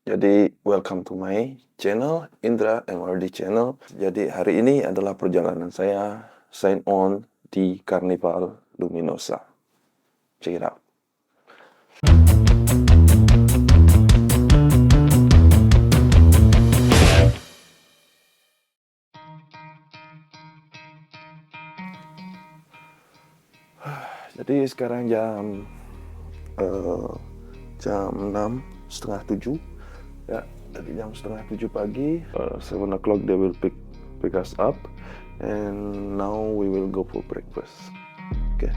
Jadi welcome to my channel, Indra MRD channel. Jadi hari ini adalah perjalanan saya sign on di Carnival Luminosa. Check it out. Jadi sekarang jam 6, setengah 7 ya. Dari jam setengah 7 pagi, 7 o'clock they will pick us up, and now we will go for breakfast. Okay.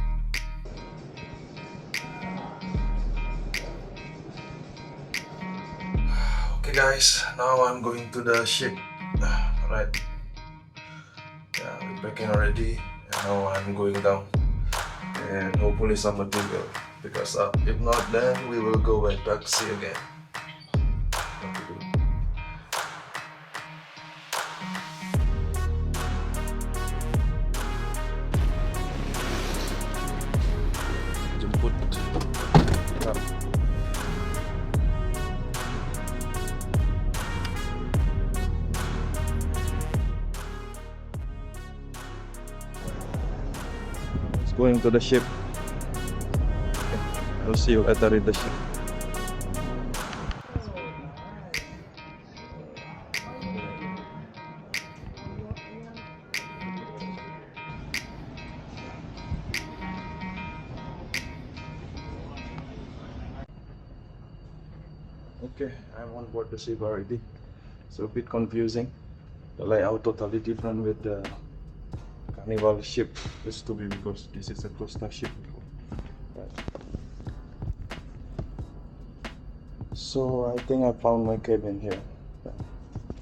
Okay guys, now I'm going to the ship. Alright. Yeah, we're packing already, and now I'm going down. And hopefully somebody will pick us up. If not, then we will go by taxi again. What to do? Jemput. Ya. It's going to the ship. Okay. I'll see you later in the ship. Okay, I'm on board the ship already. So a bit confusing. The layout totally different with the Carnival ship used to be, because this is a Costa ship. Right. So I think I found my cabin here. A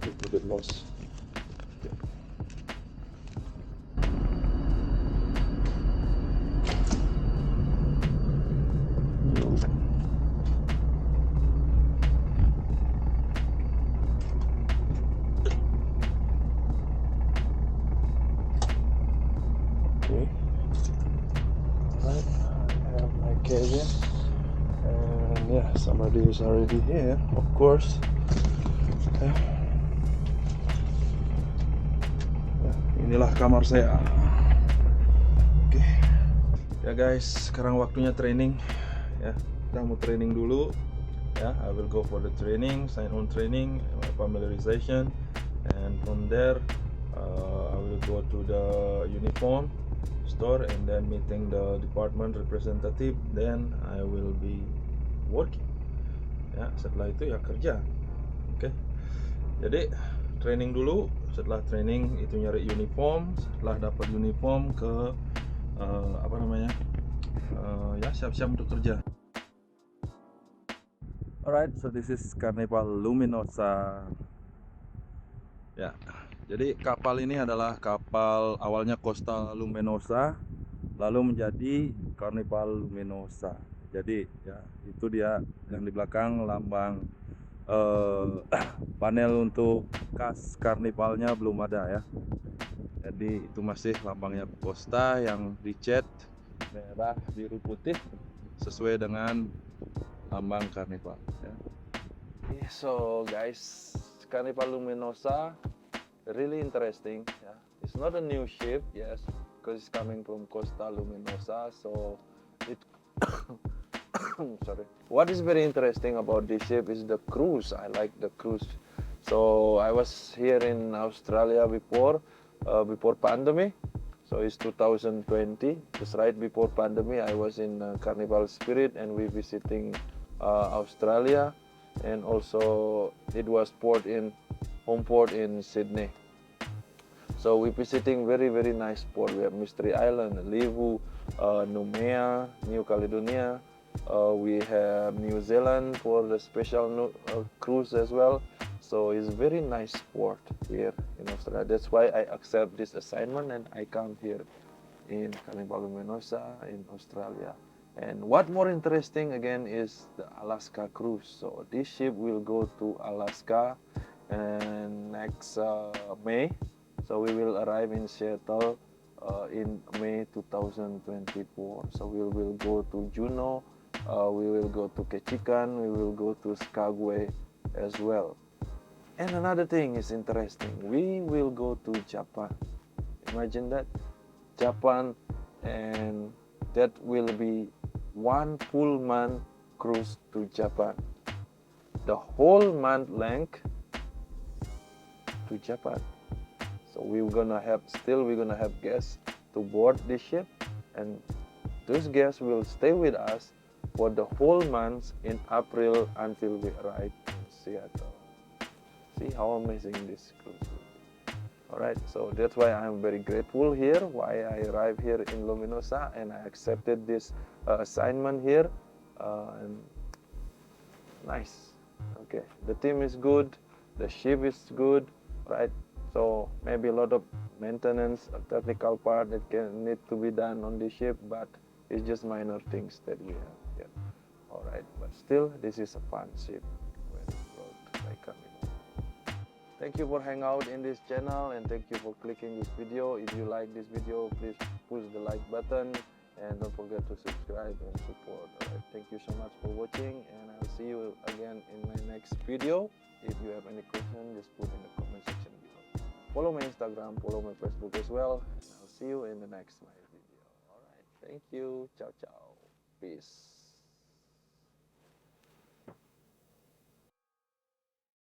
little bit lost. Okay. Okay. Alright, I have my cabin. And yeah, somebody is already here, of course. Yeah. Ya, inilah kamar saya. Oke. Ya guys, sekarang waktunya training. Ya, kita mau training dulu. Ya, I will go for the training, sign on training, familiarization, and from there I will go to the uniform store and then meeting the department representative. Then I will be working. Ya, setelah itu ya kerja. Oke. Jadi training dulu. Setelah training itu nyari uniform. Setelah dapat uniform ke ya siap-siap untuk kerja. Alright, so this is Carnival Luminosa. Ya, jadi kapal ini adalah kapal awalnya Costa Luminosa, lalu menjadi Carnival Luminosa. Jadi ya itu dia yang di belakang lambang panel untuk kas karnivalnya belum ada ya. Jadi itu masih lambangnya Costa yang dicat merah, biru, putih sesuai dengan lambang karnival ya. So guys, Carnival Luminosa really interesting. Yeah, it's not a new ship, yes, because it's coming from Costa Luminosa. So it sorry. What is very interesting about this ship is the cruise. I like the cruise. So I was here in Australia before pandemic. So it's 2020. Just right before pandemic, I was in Carnival Spirit, and we visiting Australia, and also it was home port in Sydney. So we visiting very nice port. We have Mystery Island, Levu, Numea, New Caledonia. We have New Zealand for the special cruise as well. So it's very nice port here in Australia. That's why I accept this assignment and I come here in Carnival Luminosa in Australia. And what more interesting again is the Alaska cruise. So this ship will go to Alaska and next May. So we will arrive in Seattle in May 2024. So we will go to Juneau, we will go to Ketchikan, we will go to Skagway, as well. And another thing is interesting. We will go to Japan. Imagine that, Japan, and that will be one full month cruise to Japan. The whole month length to Japan. So we're gonna have guests to board this ship, and those guests will stay with us for the whole month in April until we arrive in Seattle. See how amazing this cruise will be. Alright, so that's why I'm very grateful here, why I arrived here in Luminosa and I accepted this assignment here. And nice. Okay, the team is good, the ship is good, right? So maybe a lot of maintenance, a technical part that can need to be done on the ship, but it's just minor things that we have here. All right, but still, this is a fun ship when brought by Carnival. Thank you for hanging out in this channel, and thank you for clicking this video. If you like this video, please push the like button and don't forget to subscribe and support. Alright, thank you so much for watching, and I'll see you again in my next video. If you have any question, just put in the comment section below. Follow my Instagram, follow my Facebook as well, and I'll see you in the next my video. Alright, thank you. Ciao ciao. Peace.